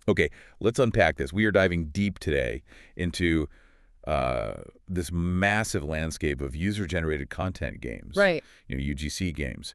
Okay, let's unpack this. We are diving deep today into this massive landscape of user-generated content games, Right. UGC games,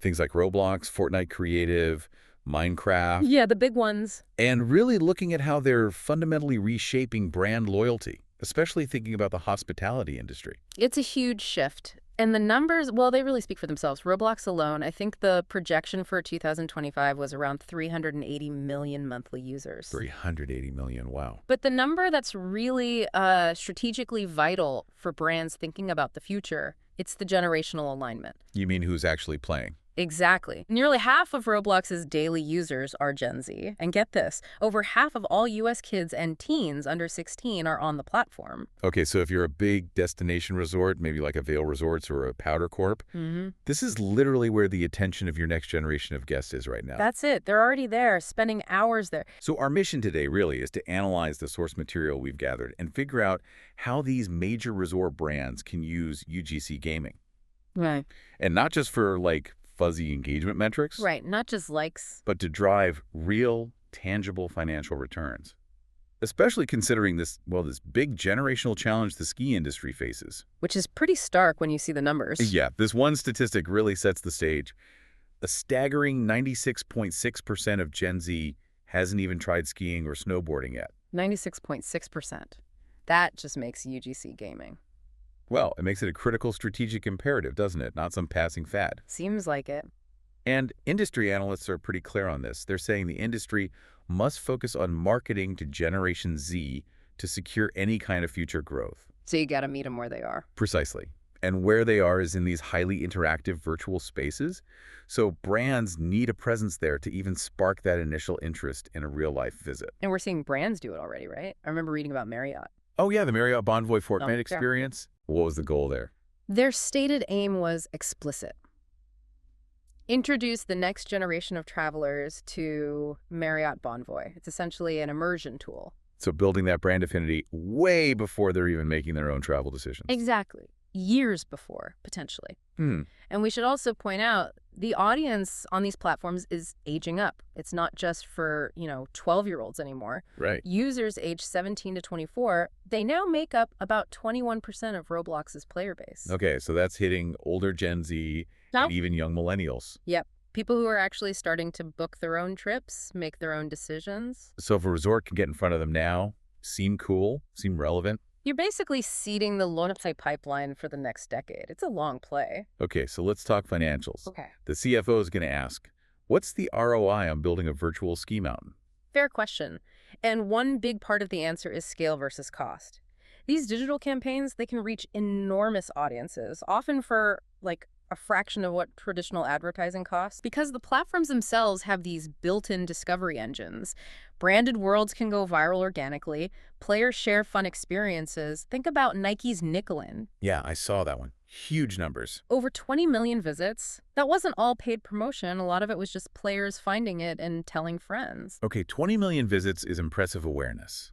things like Roblox, Fortnite Creative, Minecraft, Yeah, the big ones. and really looking at how they're fundamentally reshaping brand loyalty, especially thinking about the hospitality industry. It's a huge shift. And the numbers, well, they really speak for themselves. Roblox alone, I think the projection for 2025 was around 380 million monthly users. 380 million, wow. But the number that's really strategically vital for brands thinking about the future, it's the generational alignment. You mean who's actually playing? Exactly. Nearly half of Roblox's daily users are Gen Z. And get this, over half of all U.S. kids and teens under 16 are on the platform. Okay, so if you're a big destination resort, maybe like a Vail Resorts or a Powder Corp, this is literally where the attention of your next generation of guests is right now. That's it. They're already there, spending hours there. So our mission today really is to analyze the source material we've gathered and figure out how these major resort brands can use UGC gaming. Right. And not just for, like, fuzzy engagement metrics, Right, not just likes. but to drive real, tangible financial returns. Especially considering this big generational challenge the ski industry faces. Which is pretty stark when you see the numbers. Yeah, this one statistic really sets the stage. A staggering 96.6% of Gen Z hasn't even tried skiing or snowboarding yet. 96.6%. That just makes UGC gaming. Well, it makes it a critical strategic imperative, doesn't it? Not some passing fad. Seems like it. And industry analysts are pretty clear on this. They're saying the industry must focus on marketing to Generation Z to secure any kind of future growth. So you got to meet them where they are. Precisely. And where they are is in these highly interactive virtual spaces. So brands need a presence there to even spark that initial interest in a real-life visit. And we're seeing brands do it already, right? I remember reading about Marriott. Oh, yeah, the Marriott Bonvoy Fortnite yeah. experience. What was the goal there? Their stated aim was explicit. Introduce the next generation of travelers to Marriott Bonvoy. It's essentially an immersion tool. So building that brand affinity way before they're even making their own travel decisions. Exactly. Years before, potentially. And we should also point out the audience on these platforms is aging up. It's not just for, 12-year-olds anymore. Right. Users aged 17 to 24, they now make up about 21% of Roblox's player base. Okay, so that's hitting older Gen Z and even young millennials. Yep. People who are actually starting to book their own trips, make their own decisions. So if a resort can get in front of them now, seem cool, seem relevant. You're basically seeding the loyalty pipeline for the next decade. It's a long play. Okay, so let's talk financials. Okay. The CFO is going to ask, what's the ROI on building a virtual ski mountain? Fair question. And one big part of the answer is scale versus cost. These digital campaigns, they can reach enormous audiences, often for a fraction of what traditional advertising costs, because the platforms themselves have these built-in discovery engines. Branded worlds can go viral organically. Players share fun experiences. Think about Nike's Nickelin. Yeah, I saw that one. Huge numbers. Over 20 million visits. That wasn't all paid promotion. A lot of it was just players finding it and telling friends. Okay, 20 million visits is impressive awareness.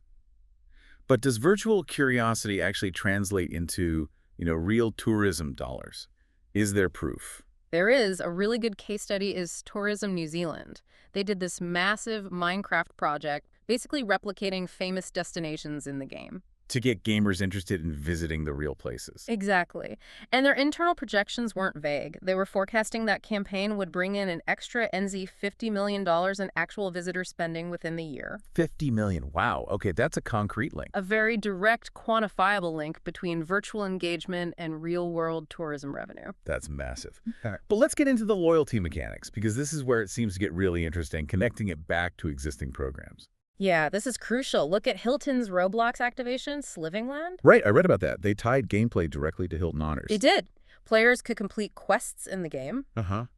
But does virtual curiosity actually translate into, real tourism dollars? Is there proof? There is. A really good case study is Tourism New Zealand. They did this massive Minecraft project, basically replicating famous destinations in the game. To get gamers interested in visiting the real places. Exactly. And their internal projections weren't vague. They were forecasting that campaign would bring in an extra NZ $50 million in actual visitor spending within the year. 50 million. Wow. Okay, that's a concrete link. A very direct, quantifiable link between virtual engagement and real-world tourism revenue. That's massive. But let's get into the loyalty mechanics, because this is where it seems to get really interesting, connecting it back to existing programs. Yeah, this is crucial. Look at Hilton's Roblox activation, Slivingland. Right, I read about that. They tied gameplay directly to Hilton honors. They did. Players could complete quests in the game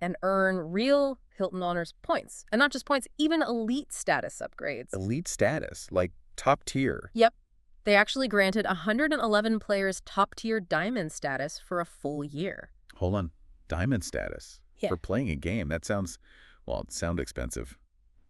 and earn real Hilton honors points. And not just points, even elite status upgrades. Elite status, like top tier. Yep. They actually granted 111 players top-tier diamond status for a full year. Hold on. Diamond status? Yeah. For playing a game? That sounds expensive.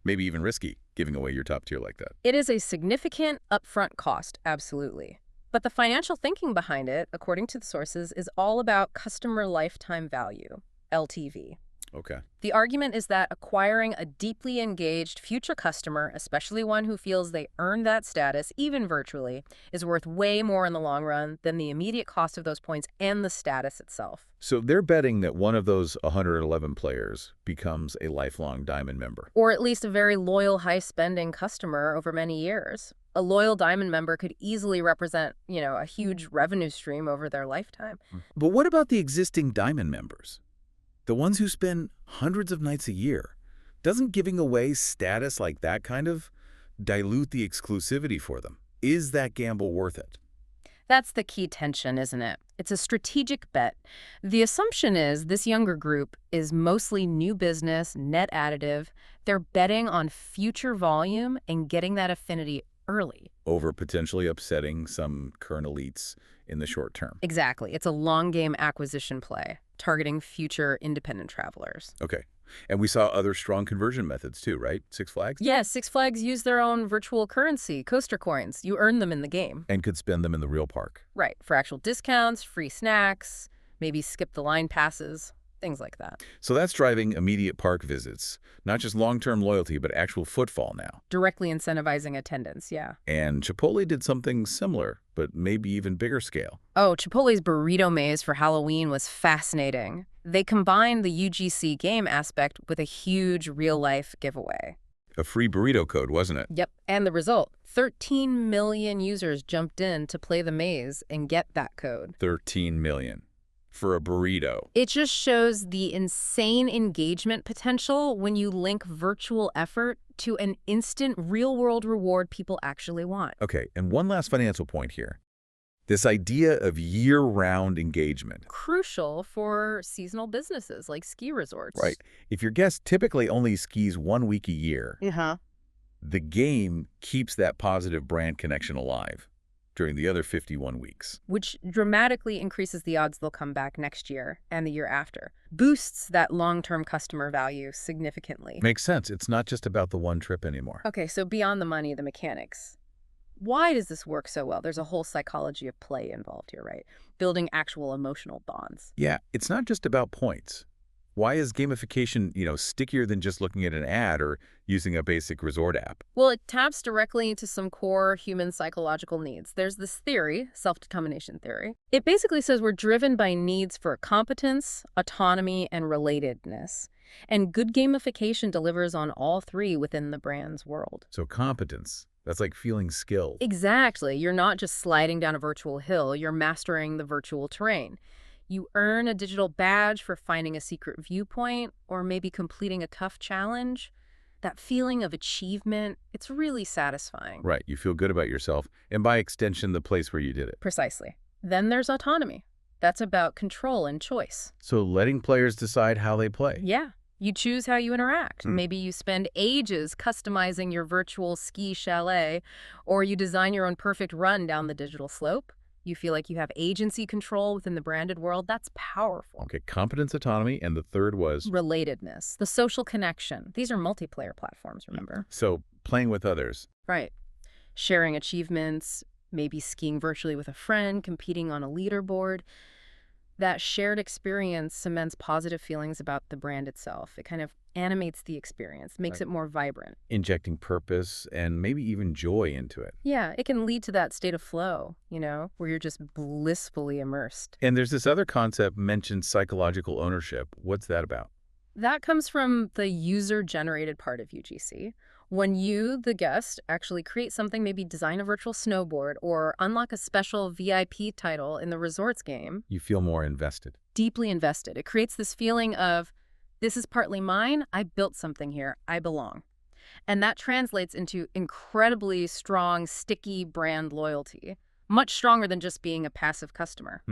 Maybe even risky, giving away your top tier like that. It is a significant upfront cost, absolutely. But the financial thinking behind it, according to the sources, is all about customer lifetime value, LTV. Okay. The argument is that acquiring a deeply engaged future customer, especially one who feels they earned that status, even virtually, is worth way more in the long run than the immediate cost of those points and the status itself. So they're betting that one of those 111 players becomes a lifelong Diamond member. Or at least a very loyal, high-spending customer over many years. A loyal Diamond member could easily represent, a huge revenue stream over their lifetime. But what about the existing Diamond members? The ones who spend hundreds of nights a year? Doesn't giving away status like that kind of dilute the exclusivity for them? Is that gamble worth it? That's the key tension, isn't it? It's a strategic bet. The assumption is this younger group is mostly new business, net additive. They're betting on future volume and getting that affinity early. Over potentially upsetting some current elites in the short term. Exactly. It's a long game acquisition play, targeting future independent travelers. Okay. And we saw other strong conversion methods too, right? Six Flags? Yes, Six Flags use their own virtual currency, coaster coins. You earn them in the game. And could spend them in the real park. Right, for actual discounts, free snacks, maybe skip the line passes, things like that. So that's driving immediate park visits. Not just long-term loyalty, but actual footfall now. Directly incentivizing attendance, yeah. And Chipotle did something similar, but maybe even bigger scale. Oh, Chipotle's burrito maze for Halloween was fascinating. They combined the UGC game aspect with a huge real-life giveaway. A free burrito code, wasn't it? Yep, and the result, 13 million users jumped in to play the maze and get that code. 13 million. For a burrito. It just shows the insane engagement potential when you link virtual effort to an instant real-world reward people actually want. Okay, and one last financial point here. This idea of year-round engagement. Crucial for seasonal businesses like ski resorts. Right. If your guest typically only skis 1 week a year, the game keeps that positive brand connection alive during the other 51 weeks. Which dramatically increases the odds they'll come back next year and the year after. Boosts that long-term customer value significantly. Makes sense. It's not just about the one trip anymore. Okay, so beyond the money, the mechanics. Why does this work so well? There's a whole psychology of play involved here, right? Building actual emotional bonds. Yeah, it's not just about points. Why is gamification, stickier than just looking at an ad or using a basic resort app? Well, it taps directly into some core human psychological needs. There's this theory, self-determination theory. It basically says we're driven by needs for competence, autonomy, and relatedness. And good gamification delivers on all three within the brand's world. So competence. That's like feeling skilled. Exactly. You're not just sliding down a virtual hill, you're mastering the virtual terrain. You earn a digital badge for finding a secret viewpoint or maybe completing a tough challenge. That feeling of achievement, it's really satisfying. Right. You feel good about yourself and by extension, the place where you did it. Precisely. Then there's autonomy. That's about control and choice. So letting players decide how they play. Yeah. You choose how you interact. Maybe you spend ages customizing your virtual ski chalet, or you design your own perfect run down the digital slope. You feel like you have agency control within the branded world. That's powerful. Okay, competence, autonomy, and the third was? Relatedness, the social connection. These are multiplayer platforms, remember? So playing with others. Right. Sharing achievements, maybe skiing virtually with a friend, competing on a leaderboard. That shared experience cements positive feelings about the brand itself. It kind of animates the experience, makes it more vibrant. Injecting purpose and maybe even joy into it. Yeah, it can lead to that state of flow, where you're just blissfully immersed. And there's this other concept mentioned, psychological ownership. What's that about? That comes from the user-generated part of UGC. When you, the guest, actually create something, maybe design a virtual snowboard or unlock a special VIP title in the resorts game. You feel more invested. Deeply invested. It creates this feeling of, this is partly mine, I built something here, I belong. And that translates into incredibly strong, sticky brand loyalty. Much stronger than just being a passive customer.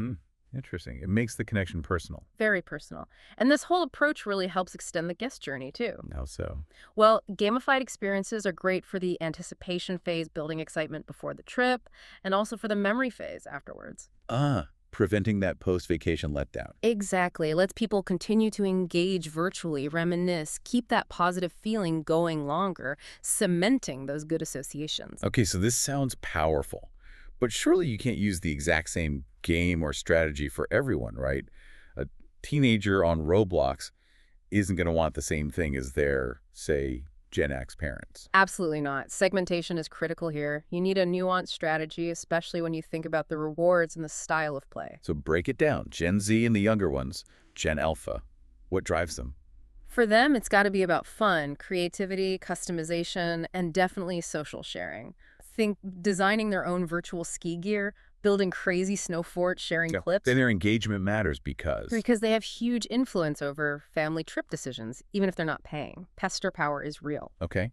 Interesting. It makes the connection personal. Very personal. And this whole approach really helps extend the guest journey, too. How so? Well, gamified experiences are great for the anticipation phase, building excitement before the trip, and also for the memory phase afterwards. Preventing that post-vacation letdown. Exactly. It lets people continue to engage virtually, reminisce, keep that positive feeling going longer, cementing those good associations. Okay, so this sounds powerful. But surely you can't use the exact same game or strategy for everyone, right? A teenager on Roblox isn't going to want the same thing as their, say, Gen X parents. Absolutely not. Segmentation is critical here. You need a nuanced strategy, especially when you think about the rewards and the style of play. So break it down. Gen Z and the younger ones, Gen Alpha. What drives them? For them, it's got to be about fun, creativity, customization, and definitely social sharing. Think designing their own virtual ski gear, building crazy snow forts, sharing Yeah. clips. Then their engagement matters because... Because they have huge influence over family trip decisions, even if they're not paying. Pester power is real. Okay.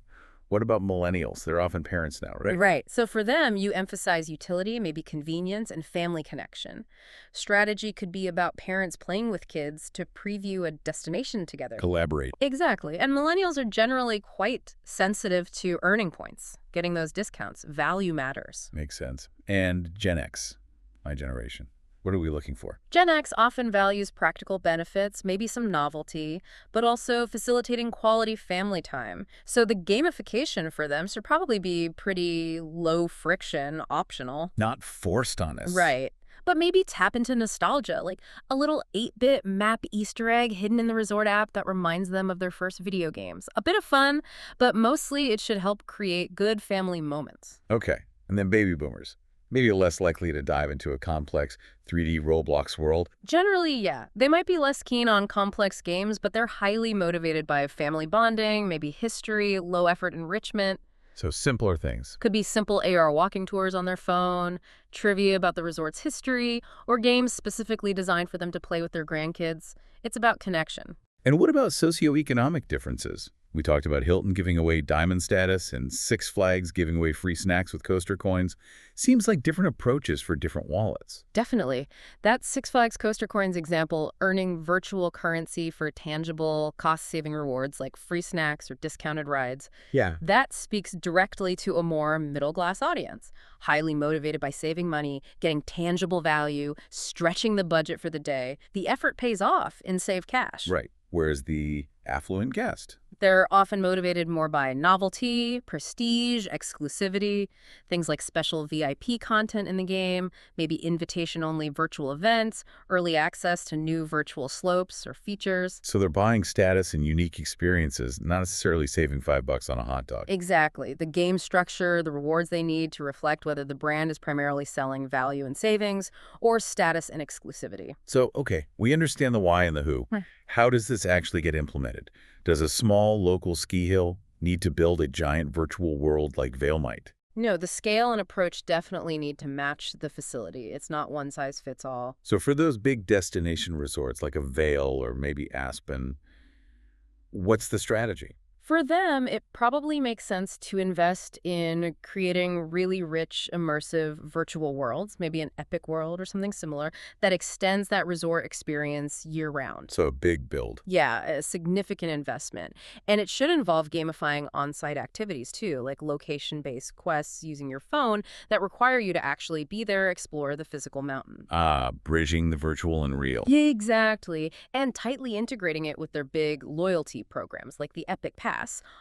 What about millennials? They're often parents now, right? Right. So for them, you emphasize utility, maybe convenience, and family connection. Strategy could be about parents playing with kids to preview a destination together. Collaborate. Exactly. And millennials are generally quite sensitive to earning points, getting those discounts. Value matters. Makes sense. And Gen X, my generation. What are we looking for? Gen X often values practical benefits, maybe some novelty, but also facilitating quality family time. So the gamification for them should probably be pretty low friction, optional. Not forced on us. Right. But maybe tap into nostalgia, like a little 8-bit map Easter egg hidden in the resort app that reminds them of their first video games. A bit of fun, but mostly it should help create good family moments. Okay. And then baby boomers. Maybe less likely to dive into a complex 3D Roblox world. Generally, yeah. They might be less keen on complex games, but they're highly motivated by family bonding, maybe history, low-effort enrichment. So simpler things. Could be simple AR walking tours on their phone, trivia about the resort's history, or games specifically designed for them to play with their grandkids. It's about connection. And what about socioeconomic differences? We talked about Hilton giving away diamond status and Six Flags giving away free snacks with coaster coins. Seems like different approaches for different wallets. Definitely. That Six Flags coaster coins example, earning virtual currency for tangible, cost-saving rewards like free snacks or discounted rides, Yeah. that speaks directly to a more middle-class audience, highly motivated by saving money, getting tangible value, stretching the budget for the day. The effort pays off in saved cash. Right. Whereas the affluent guest. They're often motivated more by novelty, prestige, exclusivity, things like special VIP content in the game, maybe invitation-only virtual events, early access to new virtual slopes or features. So they're buying status and unique experiences, not necessarily saving $5 on a hot dog. Exactly. The game structure, the rewards they need to reflect whether the brand is primarily selling value and savings or status and exclusivity. So, okay, we understand the why and the who. How does this actually get implemented? Does a small local ski hill need to build a giant virtual world like Vail might? No, the scale and approach definitely need to match the facility. It's not one size fits all. So for those big destination resorts like a Vail or maybe Aspen, what's the strategy? For them, it probably makes sense to invest in creating really rich, immersive virtual worlds, maybe an epic world or something similar, that extends that resort experience year-round. So a big build. Yeah, a significant investment. And it should involve gamifying on-site activities, too, like location-based quests using your phone that require you to actually be there, explore the physical mountain. Bridging the virtual and real. Yeah, exactly. And tightly integrating it with their big loyalty programs, like the Epic Pass,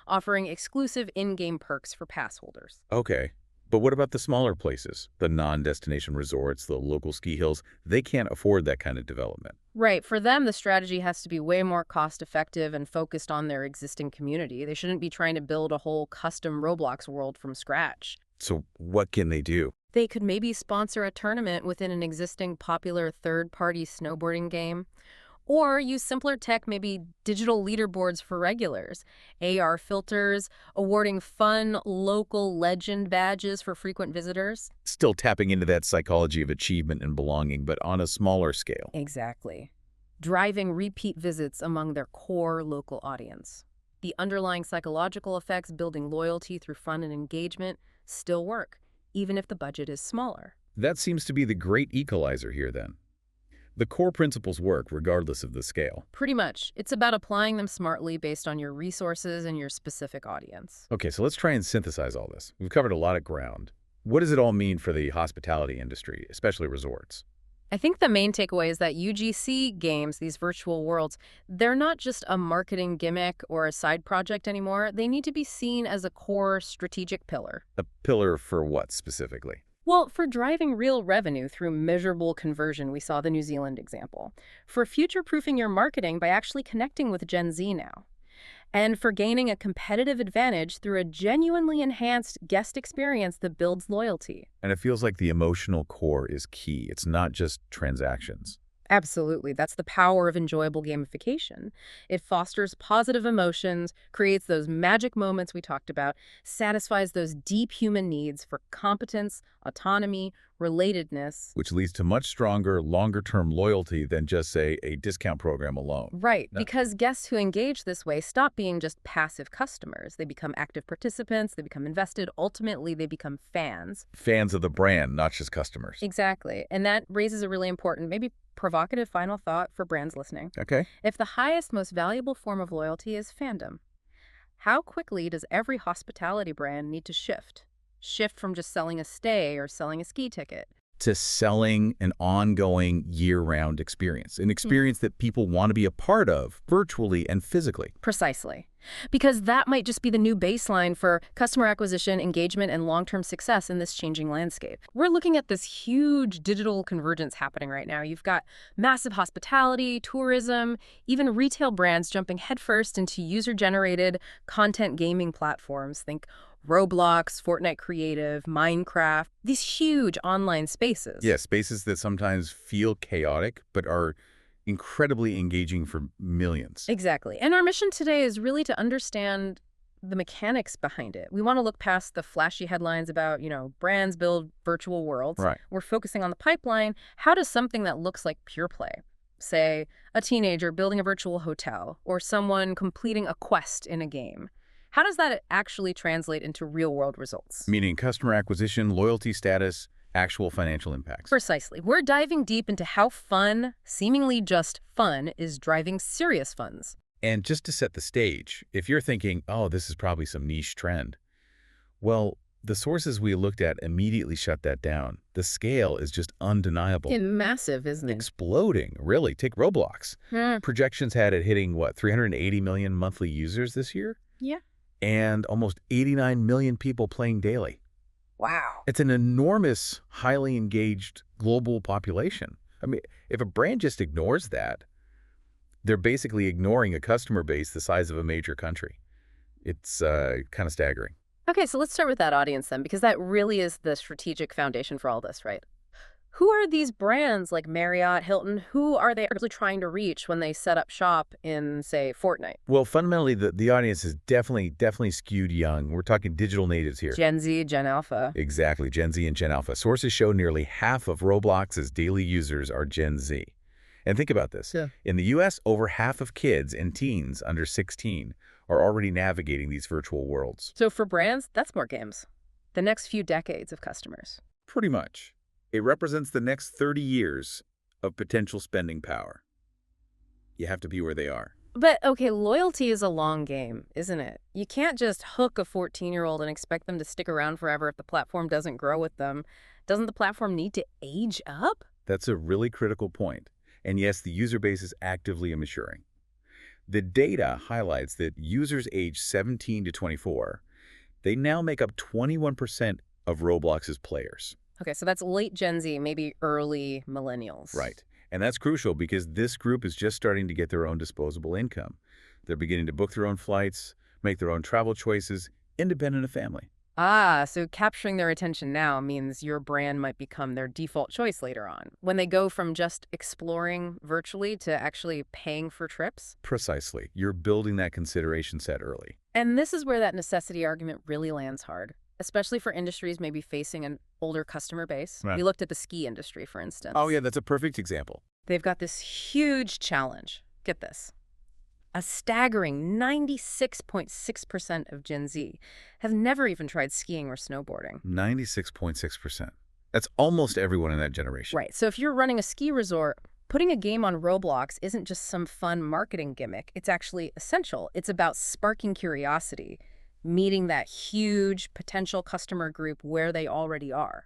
offering exclusive in-game perks for pass holders. Okay. But what about the smaller places, the non-destination resorts, the local ski hills? They can't afford that kind of development. Right. For them, the strategy has to be way more cost-effective and focused on their existing community. They shouldn't be trying to build a whole custom Roblox world from scratch. So what can they do? They could maybe sponsor a tournament within an existing popular third-party snowboarding game. Or use simpler tech, maybe digital leaderboards for regulars, AR filters, awarding fun local legend badges for frequent visitors. Still tapping into that psychology of achievement and belonging, but on a smaller scale. Exactly. Driving repeat visits among their core local audience. The underlying psychological effects building loyalty through fun and engagement still work, even if the budget is smaller. That seems to be the great equalizer here, then. The core principles work regardless of the scale. Pretty much. It's about applying them smartly based on your resources and your specific audience. Okay, so let's try and synthesize all this. We've covered a lot of ground. What does it all mean for the hospitality industry, especially resorts? I think the main takeaway is that UGC games, these virtual worlds, they're not just a marketing gimmick or a side project anymore. They need to be seen as a core strategic pillar. A pillar for what specifically? Well, for driving real revenue through measurable conversion, we saw the New Zealand example. For future-proofing your marketing by actually connecting with Gen Z now. And for gaining a competitive advantage through a genuinely enhanced guest experience that builds loyalty. And it feels like the emotional core is key. It's not just transactions. Absolutely. That's the power of enjoyable gamification. It fosters positive emotions, creates those magic moments we talked about, satisfies those deep human needs for competence, autonomy, relatedness. Which leads to much stronger, longer-term loyalty than just, say, a discount program alone. Right, No. because guests who engage this way stop being just passive customers. They become active participants, they become invested, ultimately they become fans. Fans of the brand, not just customers. Exactly, and that raises a really important, maybe provocative final thought for brands listening. Okay. If the highest, most valuable form of loyalty is fandom, how quickly does every hospitality brand need to shift? Shift from just selling a stay or selling a ski ticket. To selling an ongoing year-round experience, an experience that people want to be a part of, virtually and physically. Precisely. Because that might just be the new baseline for customer acquisition, engagement, and long-term success in this changing landscape. We're looking at this huge digital convergence happening right now. You've got massive hospitality, tourism, even retail brands jumping headfirst into user-generated content gaming platforms. Think Roblox, Fortnite Creative, Minecraft, these huge online spaces. Yeah, spaces that sometimes feel chaotic, but are incredibly engaging for millions. Exactly. And our mission today is really to understand the mechanics behind it. We want to look past the flashy headlines about, brands build virtual worlds. Right. We're focusing on the pipeline. How does something that looks like pure play, say a teenager building a virtual hotel or someone completing a quest in a game, how does that actually translate into real-world results? Meaning customer acquisition, loyalty status, actual financial impacts. Precisely. We're diving deep into how fun, seemingly just fun, is driving serious funds. And just to set the stage, if you're thinking, oh, this is probably some niche trend, well, the sources we looked at immediately shut that down. The scale is just undeniable. It's massive, isn't it? Exploding, really. Take Roblox. Projections had it hitting, 380 million monthly users this year? Yeah. And almost 89 million people playing daily. Wow. It's an enormous, highly engaged global population. I mean, if a brand just ignores that, they're basically ignoring a customer base the size of a major country. It's kind of staggering. Okay, so let's start with that audience then, because that really is the strategic foundation for all this, right? Who are these brands like Marriott, Hilton, who are they actually trying to reach when they set up shop in, say, Fortnite? Well, fundamentally, the audience is definitely skewed young. We're talking digital natives here. Gen Z, Gen Alpha. Exactly, Gen Z and Gen Alpha. Sources show nearly half of Roblox's daily users are Gen Z. And think about this. Yeah. In the U.S., over half of kids and teens under 16 are already navigating these virtual worlds. So for brands, that's more games. The next few decades of customers. Pretty much. It represents the next 30 years of potential spending power. You have to be where they are. But, okay, loyalty is a long game, isn't it? You can't just hook a 14-year-old and expect them to stick around forever if the platform doesn't grow with them. Doesn't the platform need to age up? That's a really critical point. And yes, the user base is actively maturing. The data highlights that users aged 17 to 24, they now make up 21% of Roblox's players. Okay, so that's late Gen Z, maybe early millennials. Right. And that's crucial because this group is just starting to get their own disposable income. They're beginning to book their own flights, make their own travel choices, independent of family. Ah, so capturing their attention now means your brand might become their default choice later on, when they go from just exploring virtually to actually paying for trips. Precisely. You're building that consideration set early. And this is where that necessity argument really lands hard, especially for industries maybe facing an older customer base. Right. We looked at the ski industry, for instance. Oh, yeah, that's a perfect example. They've got this huge challenge. Get this. A staggering 96.6% of Gen Z have never even tried skiing or snowboarding. 96.6%. That's almost everyone in that generation. Right. So if you're running a ski resort, putting a game on Roblox isn't just some fun marketing gimmick. It's actually essential. It's about sparking curiosity, meeting that huge potential customer group where they already are.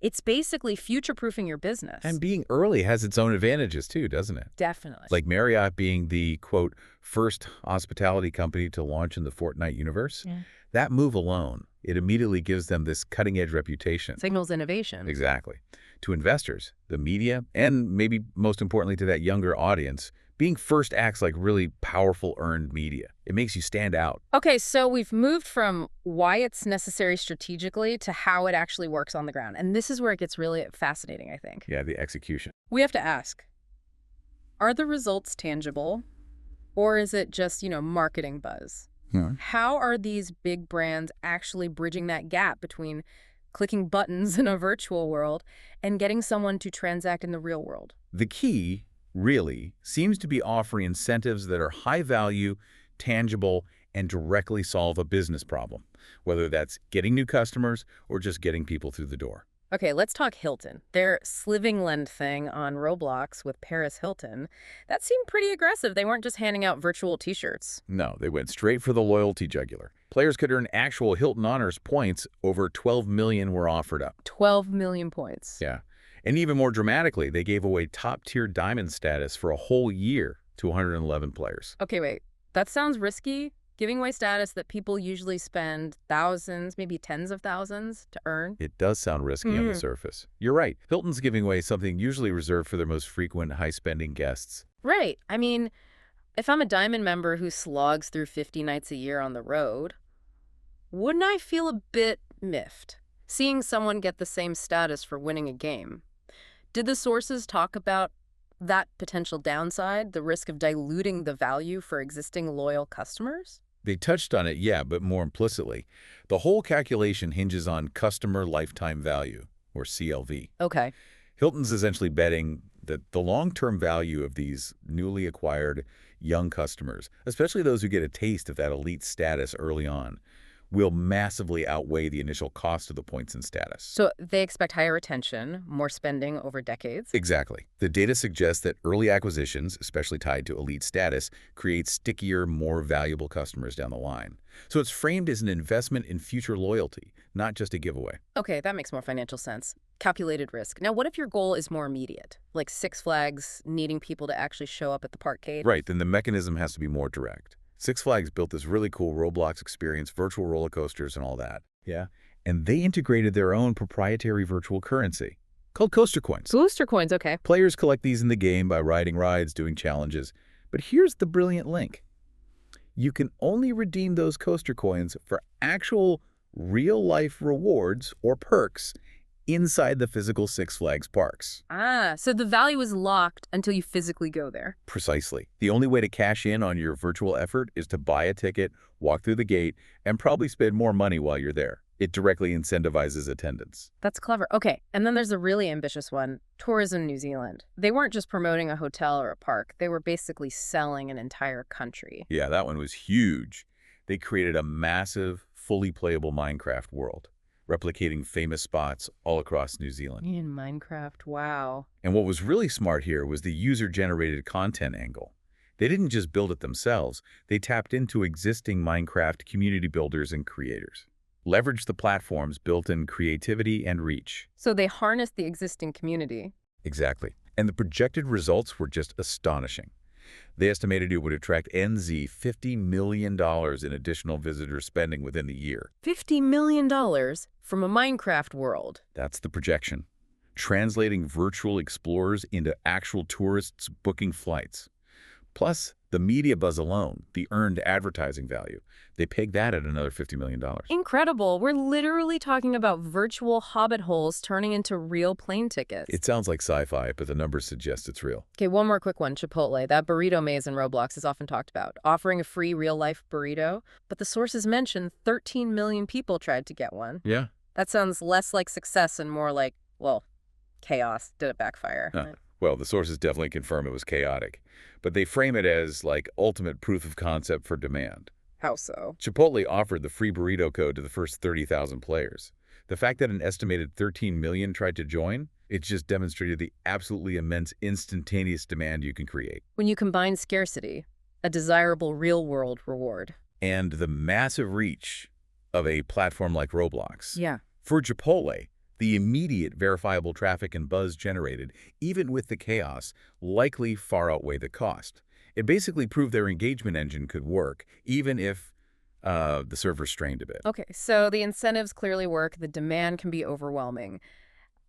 It's basically future-proofing your business. And being early has its own advantages too, doesn't it? Definitely. Like Marriott being the, quote, first hospitality company to launch in the Fortnite universe. Yeah. That move alone It immediately gives them this cutting-edge reputation. Signals innovation. Exactly. To investors, the media, and maybe most importantly to that younger audience, being first acts like really powerful earned media. It makes you stand out. Okay, so we've moved from why it's necessary strategically to how it actually works on the ground. And this is where it gets really fascinating, I think. Yeah, the execution. We have to ask, are the results tangible? Or is it just, marketing buzz? How are these big brands actually bridging that gap between clicking buttons in a virtual world and getting someone to transact in the real world? The key, really, seems to be offering incentives that are high value, tangible, and directly solve a business problem, whether that's getting new customers or just getting people through the door. Okay, let's talk Hilton. Their Slivingland thing on Roblox with Paris Hilton, that seemed pretty aggressive. They weren't just handing out virtual t-shirts. No, they went straight for the loyalty jugular. Players could earn actual Hilton Honors points. Over 12 million were offered up. 12 million points. Yeah. And even more dramatically, they gave away top-tier diamond status for a whole year to 111 players. Okay, wait. That sounds risky. Giving away status that people usually spend thousands, maybe tens of thousands to earn. It does sound risky on the surface. You're right. Hilton's giving away something usually reserved for their most frequent high-spending guests. Right. I mean, if I'm a Diamond member who slogs through 50 nights a year on the road, wouldn't I feel a bit miffed seeing someone get the same status for winning a game? Did the sources talk about that potential downside, the risk of diluting the value for existing loyal customers? They touched on it, yeah, but more implicitly. The whole calculation hinges on customer lifetime value, or CLV. Okay. Hilton's essentially betting that the long-term value of these newly acquired young customers, especially those who get a taste of that elite status early on, will massively outweigh the initial cost of the points and status. So they expect higher retention, more spending over decades? Exactly. The data suggests that early acquisitions, especially tied to elite status, create stickier, more valuable customers down the line. So it's framed as an investment in future loyalty, not just a giveaway. Okay, that makes more financial sense. Calculated risk. Now, what if your goal is more immediate, like Six Flags needing people to actually show up at the parkade? Right, then the mechanism has to be more direct. Six Flags built this really cool Roblox experience, virtual roller coasters and all that. Yeah. And they integrated their own proprietary virtual currency called Coaster Coins. Coaster Coins, okay. Players collect these in the game by riding rides, doing challenges. But here's the brilliant link. You can only redeem those Coaster Coins for actual real-life rewards or perks inside the physical Six Flags parks. Ah, so the value is locked until you physically go there. Precisely. The only way to cash in on your virtual effort is to buy a ticket, walk through the gate, and probably spend more money while you're there. It directly incentivizes attendance. That's clever. Okay, and then there's a really ambitious one, Tourism New Zealand. They weren't just promoting a hotel or a park. They were basically selling an entire country. Yeah, that one was huge. They created a massive, fully playable Minecraft world, replicating famous spots all across New Zealand. In Minecraft, wow. And what was really smart here was the user-generated content angle. They didn't just build it themselves, they tapped into existing Minecraft community builders and creators, leveraged the platform's built-in creativity and reach. So they harnessed the existing community. Exactly. And the projected results were just astonishing. They estimated it would attract NZ $50 million in additional visitor spending within the year. $50 million from a Minecraft world. That's the projection. Translating virtual explorers into actual tourists booking flights. Plus, the media buzz alone, the earned advertising value, they pegged that at another $50 million. Incredible. We're literally talking about virtual hobbit holes turning into real plane tickets. It sounds like sci-fi, but the numbers suggest it's real. Okay, one more quick one. Chipotle. That burrito maze in Roblox is often talked about, offering a free real-life burrito. But the sources mention 13 million people tried to get one. Yeah. That sounds less like success and more like, well, chaos. Did it backfire? Well, the sources definitely confirm it was chaotic, but they frame it as like ultimate proof of concept for demand. How so? Chipotle offered the free burrito code to the first 30,000 players. The fact that an estimated 13 million tried to join, it just demonstrated the absolutely immense instantaneous demand you can create. When you combine scarcity, a desirable real-world reward, and the massive reach of a platform like Roblox. Yeah. For Chipotle, the immediate verifiable traffic and buzz generated, even with the chaos, likely far outweigh the cost. It basically proved their engagement engine could work, even if the server strained a bit. Okay, so the incentives clearly work. The demand can be overwhelming.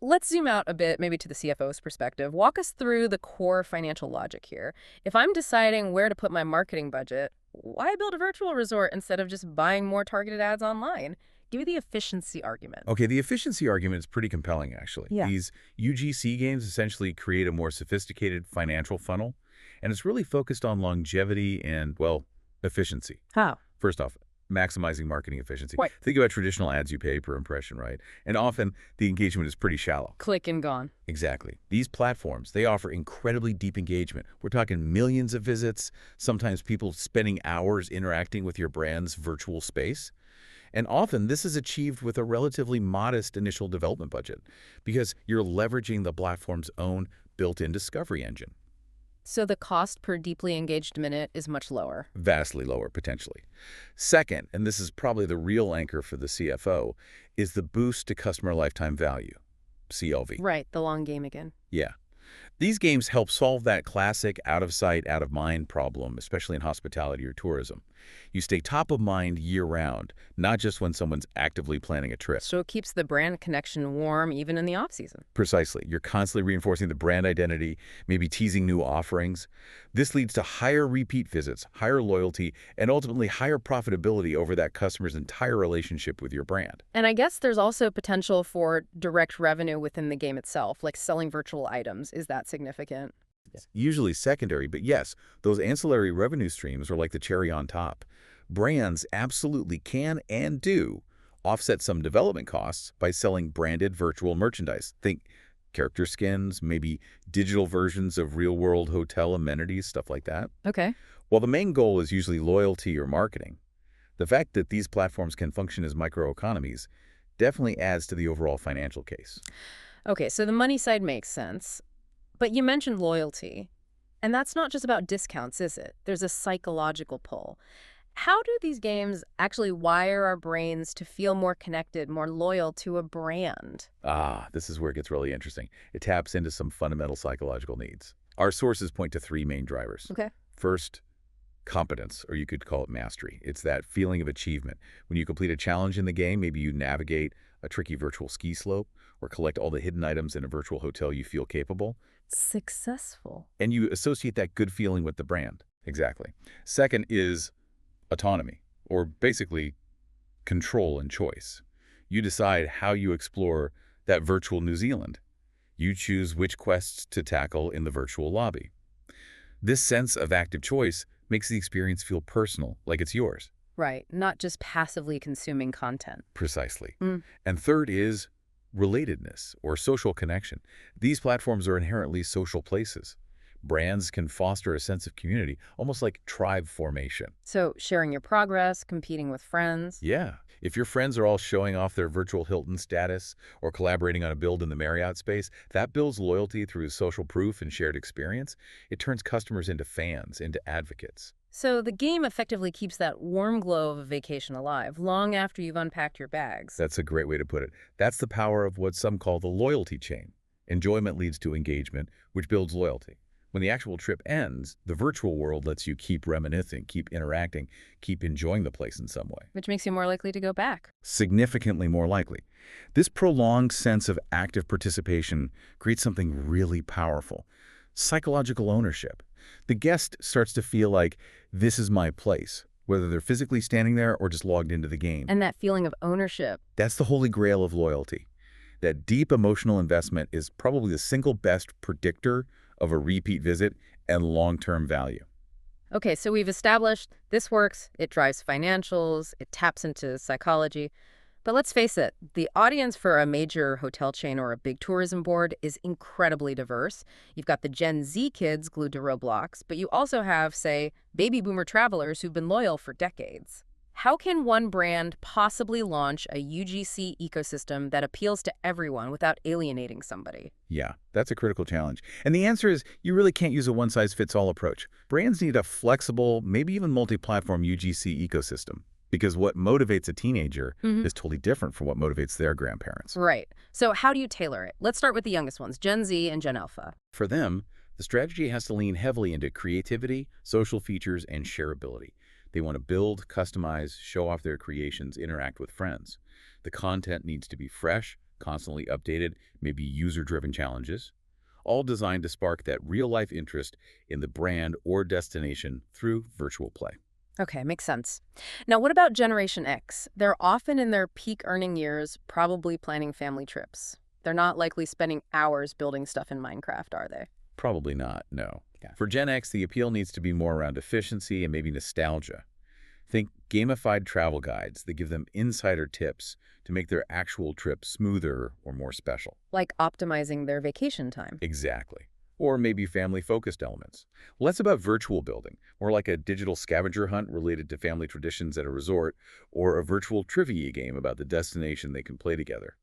Let's zoom out a bit, maybe to the CFO's perspective. Walk us through the core financial logic here. If I'm deciding where to put my marketing budget, why build a virtual resort instead of just buying more targeted ads online? Give me the efficiency argument. Okay, the efficiency argument is pretty compelling, actually. Yeah. These UGC games essentially create a more sophisticated financial funnel, and it's really focused on longevity and, well, efficiency. How? First off, maximizing marketing efficiency. Right. Think about traditional ads you pay per impression, right? And often the engagement is pretty shallow. Click and gone. Exactly. These platforms, they offer incredibly deep engagement. We're talking millions of visits, sometimes people spending hours interacting with your brand's virtual space. And often this is achieved with a relatively modest initial development budget because you're leveraging the platform's own built-in discovery engine. So the cost per deeply engaged minute is much lower. Vastly lower, potentially. Second, and this is probably the real anchor for the CFO, is the boost to customer lifetime value, CLV. Right, the long game again. Yeah. These games help solve that classic out-of-sight, out-of-mind problem, especially in hospitality or tourism. You stay top of mind year-round, not just when someone's actively planning a trip. So it keeps the brand connection warm even in the off-season. Precisely. You're constantly reinforcing the brand identity, maybe teasing new offerings. This leads to higher repeat visits, higher loyalty, and ultimately higher profitability over that customer's entire relationship with your brand. And I guess there's also potential for direct revenue within the game itself, like selling virtual items. Is that significant? Usually secondary, but yes, those ancillary revenue streams are like the cherry on top. Brands absolutely can and do offset some development costs by selling branded virtual merchandise. Think character skins, maybe digital versions of real-world hotel amenities, stuff like that. Okay. While the main goal is usually loyalty or marketing, the fact that these platforms can function as microeconomies definitely adds to the overall financial case. Okay, so the money side makes sense. But you mentioned loyalty. And that's not just about discounts, is it? There's a psychological pull. How do these games actually wire our brains to feel more connected, more loyal to a brand? This is where it gets really interesting. It taps into some fundamental psychological needs. Our sources point to three main drivers. Okay. First, competence, or you could call it mastery. It's that feeling of achievement. When you complete a challenge in the game, maybe you navigate a tricky virtual ski slope or collect all the hidden items in a virtual hotel, you feel capable. Successful. And you associate that good feeling with the brand. Exactly. Second is autonomy, or basically control and choice. You decide how you explore that virtual New Zealand. You choose which quests to tackle in the virtual lobby. This sense of active choice makes the experience feel personal, like it's yours. Right, not just passively consuming content. Precisely. And third is relatedness, or social connection. These platforms are inherently social places. Brands can foster a sense of community, almost like tribe formation. So sharing your progress, competing with friends. Yeah. If your friends are all showing off their virtual Hilton status or collaborating on a build in the Marriott space, that builds loyalty through social proof and shared experience. It turns customers into fans, into advocates. So the game effectively keeps that warm glow of a vacation alive long after you've unpacked your bags. That's a great way to put it. That's the power of what some call the loyalty chain. Enjoyment leads to engagement, which builds loyalty. When the actual trip ends, the virtual world lets you keep reminiscing, keep interacting, keep enjoying the place in some way. Which makes you more likely to go back. Significantly more likely. This prolonged sense of active participation creates something really powerful. Psychological ownership. The guest starts to feel like, this is my place, whether they're physically standing there or just logged into the game. And that feeling of ownership. That's the holy grail of loyalty. That deep emotional investment is probably the single best predictor of a repeat visit and long-term value. Okay, so we've established this works, it drives financials, it taps into psychology. But let's face it, the audience for a major hotel chain or a big tourism board is incredibly diverse. You've got the Gen Z kids glued to Roblox, but you also have, say, baby boomer travelers who've been loyal for decades. How can one brand possibly launch a UGC ecosystem that appeals to everyone without alienating somebody? Yeah, that's a critical challenge. And the answer is you really can't use a one-size-fits-all approach. Brands need a flexible, maybe even multi-platform UGC ecosystem. Because what motivates a teenager is totally different from what motivates their grandparents. Right. So how do you tailor it? Let's start with the youngest ones, Gen Z and Gen Alpha. For them, the strategy has to lean heavily into creativity, social features, and shareability. They want to build, customize, show off their creations, interact with friends. The content needs to be fresh, constantly updated, maybe user-driven challenges, all designed to spark that real-life interest in the brand or destination through virtual play. Okay, makes sense. Now, what about Generation X? They're often in their peak earning years, probably planning family trips. They're not likely spending hours building stuff in Minecraft, are they? Probably not, no. Yeah. For Gen X, the appeal needs to be more around efficiency and maybe nostalgia. Think gamified travel guides that give them insider tips to make their actual trip smoother or more special. Like optimizing their vacation time. Exactly. Or maybe family-focused elements. Less about virtual building, more like a digital scavenger hunt related to family traditions at a resort, or a virtual trivia game about the destination they can play together.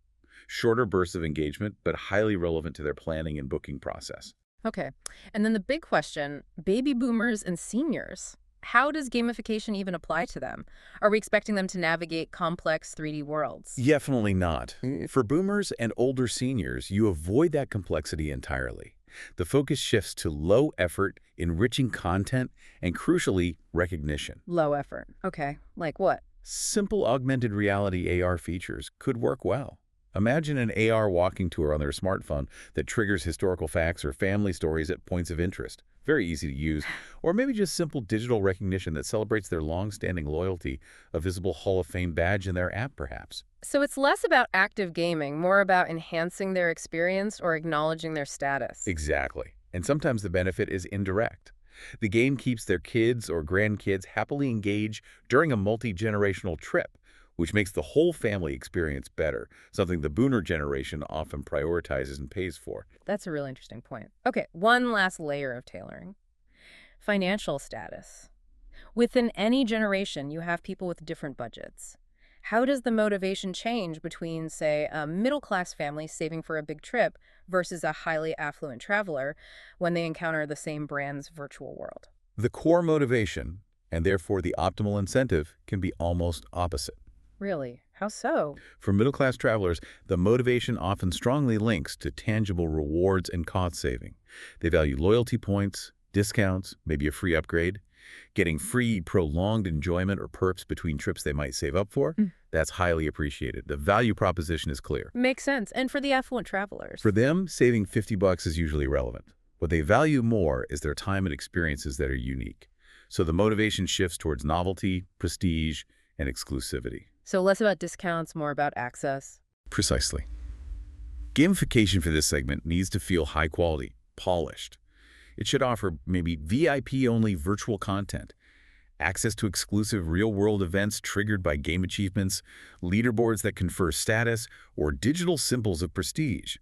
Shorter bursts of engagement, but highly relevant to their planning and booking process. Okay. And then the big question, baby boomers and seniors. How does gamification even apply to them? Are we expecting them to navigate complex 3D worlds? Definitely not. For boomers and older seniors, you avoid that complexity entirely. The focus shifts to low-effort, enriching content, and crucially, recognition. Low effort. Okay. Like what? Simple augmented reality AR features could work well. Imagine an AR walking tour on their smartphone that triggers historical facts or family stories at points of interest. Very easy to use. Or maybe just simple digital recognition that celebrates their long-standing loyalty, a visible Hall of Fame badge in their app, perhaps. So it's less about active gaming, more about enhancing their experience or acknowledging their status. Exactly. And sometimes the benefit is indirect. The game keeps their kids or grandkids happily engaged during a multi-generational trip, which makes the whole family experience better, something the boomer generation often prioritizes and pays for. That's a really interesting point. Okay, one last layer of tailoring. Financial status. Within any generation, you have people with different budgets. How does the motivation change between, say, a middle-class family saving for a big trip versus a highly affluent traveler when they encounter the same brand's virtual world? The core motivation, and therefore the optimal incentive, can be almost opposite. Really? How so? For middle-class travelers, the motivation often strongly links to tangible rewards and cost saving. They value loyalty points, discounts, maybe a free upgrade. Getting free, prolonged enjoyment or perks between trips they might save up for, that's highly appreciated. The value proposition is clear. Makes sense. And for the affluent travelers? For them, saving $50 is usually relevant. What they value more is their time and experiences that are unique. So the motivation shifts towards novelty, prestige, and exclusivity. So less about discounts, more about access? Precisely. Gamification for this segment needs to feel high quality, polished. It should offer maybe VIP-only virtual content, access to exclusive real-world events triggered by game achievements, leaderboards that confer status, or digital symbols of prestige.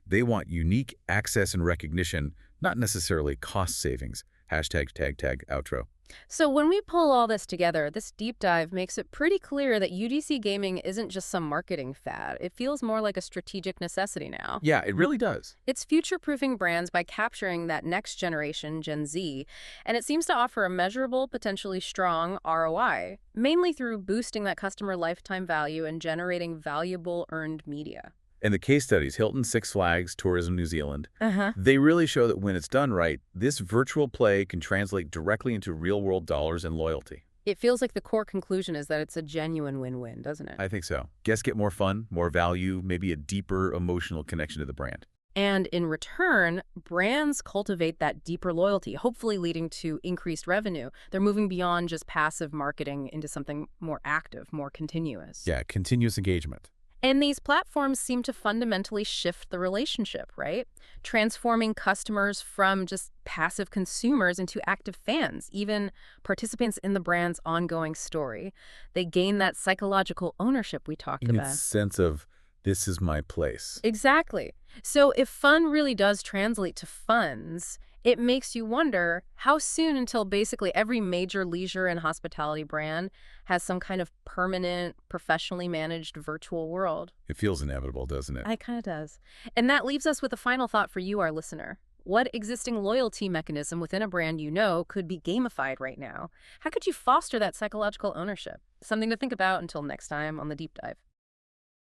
They want unique access and recognition, not necessarily cost savings. Hashtag tag outro. So when we pull all this together, this deep dive makes it pretty clear that UGC gaming isn't just some marketing fad. It feels more like a strategic necessity now. Yeah, it really does. It's future-proofing brands by capturing that next generation, Gen Z, and it seems to offer a measurable, potentially strong ROI, mainly through boosting that customer lifetime value and generating valuable earned media. And the case studies, Hilton, Six Flags, Tourism New Zealand, they really show that when it's done right, this virtual play can translate directly into real-world dollars and loyalty. It feels like the core conclusion is that it's a genuine win-win, doesn't it? I think so. Guests get more fun, more value, maybe a deeper emotional connection to the brand. And in return, brands cultivate that deeper loyalty, hopefully leading to increased revenue. They're moving beyond just passive marketing into something more active, more continuous. Yeah, continuous engagement. And these platforms seem to fundamentally shift the relationship, right? Transforming customers from just passive consumers into active fans, even participants in the brand's ongoing story. They gain that psychological ownership we talked about. It's sense of, this is my place. Exactly. So if fun really does translate to funds, it makes you wonder how soon until basically every major leisure and hospitality brand has some kind of permanent, professionally managed virtual world. It feels inevitable, doesn't it? It kind of does. And that leaves us with a final thought for you, our listener. What existing loyalty mechanism within a brand you know could be gamified right now? How could you foster that psychological ownership? Something to think about until next time on The Deep Dive.